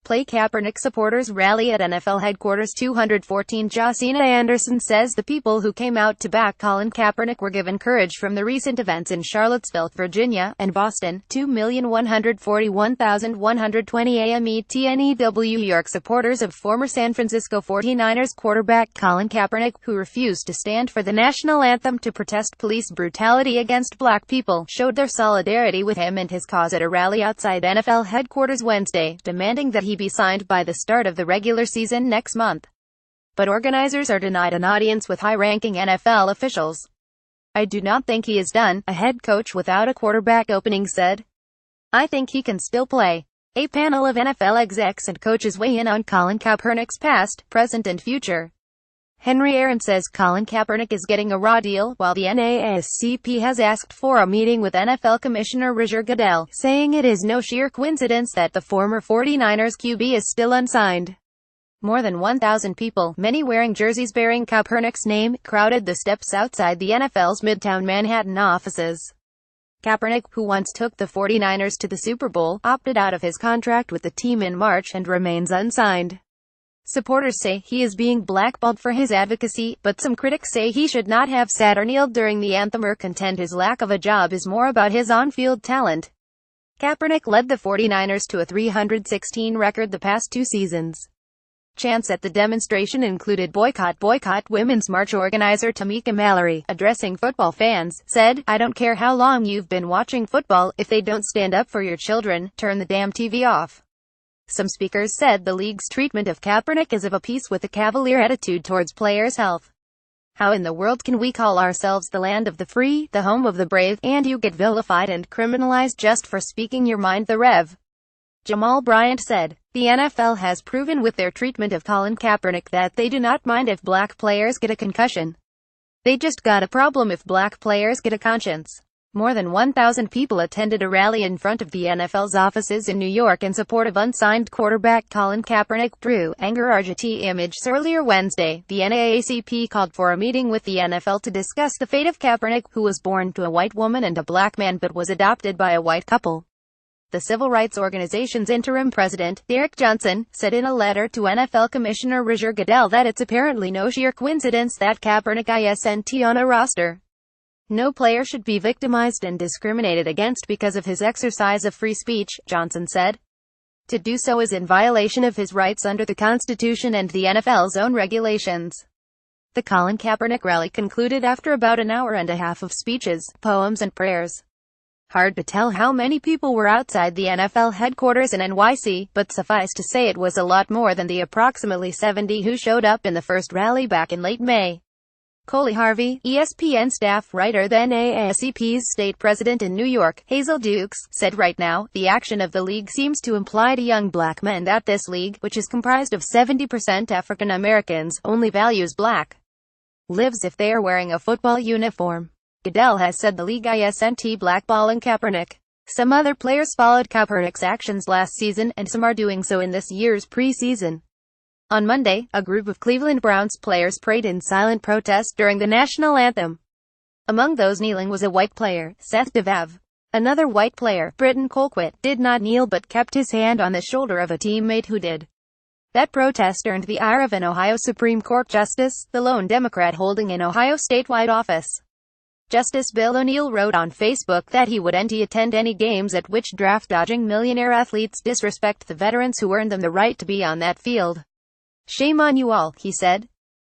play Kaepernick supporters rally at NFL headquarters 214. Josina Anderson says the people who came out to back Colin Kaepernick were given courage from the recent events in Charlottesville, Virginia, and Boston. 2,141,120 AMETNEW York supporters of former San Francisco 49ers quarterback Colin Kaepernick, who refused to stand for the national anthem to protest police brutality against black people, showed their solidarity with him and his cause at a rally outside NFL headquarters Wednesday, demanding that he be signed by the start of the regular season next month. But organizers are denied an audience with high-ranking NFL officials. "I do not think he is done," a head coach without a quarterback opening said. "I think he can still play." A panel of NFL execs and coaches weigh in on Colin Kaepernick's past, present and future. Henry Aaron says Colin Kaepernick is getting a raw deal, while the NAACP has asked for a meeting with NFL Commissioner Roger Goodell, saying it is no sheer coincidence that the former 49ers QB is still unsigned. More than 1,000 people, many wearing jerseys bearing Kaepernick's name, crowded the steps outside the NFL's Midtown Manhattan offices. Kaepernick, who once took the 49ers to the Super Bowl, opted out of his contract with the team in March and remains unsigned. Supporters say he is being blackballed for his advocacy, but some critics say he should not have sat or kneeled during the anthem or contend his lack of a job is more about his on-field talent. Kaepernick led the 49ers to a 316 record the past 2 seasons. Chants at the demonstration included "Boycott, Boycott." Women's March organizer Tamika Mallory, addressing football fans, said, "I don't care how long you've been watching football, if they don't stand up for your children, turn the damn TV off." Some speakers said the league's treatment of Kaepernick is of a piece with a cavalier attitude towards players' health. "How in the world can we call ourselves the land of the free, the home of the brave, and you get vilified and criminalized just for speaking your mind?" the Rev. Jamal Bryant said. The NFL has proven with their treatment of Colin Kaepernick that they do not mind if black players get a concussion. They just got a problem if black players get a conscience. More than 1,000 people attended a rally in front of the NFL's offices in New York in support of unsigned quarterback Colin Kaepernick. Drew Anger RGT Images. Earlier Wednesday, the NAACP called for a meeting with the NFL to discuss the fate of Kaepernick, who was born to a white woman and a black man but was adopted by a white couple. The civil rights organization's interim president, Derek Johnson, said in a letter to NFL Commissioner Roger Goodell that it's apparently no sheer coincidence that Kaepernick isn't on a roster. "No player should be victimized and discriminated against because of his exercise of free speech," Johnson said. "To do so is in violation of his rights under the Constitution and the NFL's own regulations." The Colin Kaepernick rally concluded after about an hour and a half of speeches, poems and prayers. Hard to tell how many people were outside the NFL headquarters in NYC, but suffice to say it was a lot more than the approximately 70 who showed up in the first rally back in late May. Coley Harvey, ESPN staff writer then NAACP's state president in New York, Hazel Dukes, said right now, the action of the league seems to imply to young black men that this league, which is comprised of 70% African Americans, only values black lives if they are wearing a football uniform. Goodell has said the league isn't blackballing Kaepernick. Some other players followed Kaepernick's actions last season, and some are doing so in this year's preseason. On Monday, a group of Cleveland Browns players prayed in silent protest during the national anthem. Among those kneeling was a white player, Seth DeVav. Another white player, Britton Colquitt, did not kneel but kept his hand on the shoulder of a teammate who did. That protest earned the ire of an Ohio Supreme Court justice, the lone Democrat holding an Ohio statewide office. Justice Bill O'Neill wrote on Facebook that he wouldn't attend any games at which draft-dodging millionaire athletes disrespect the veterans who earned them the right to be on that field. "Shame on you all," he said.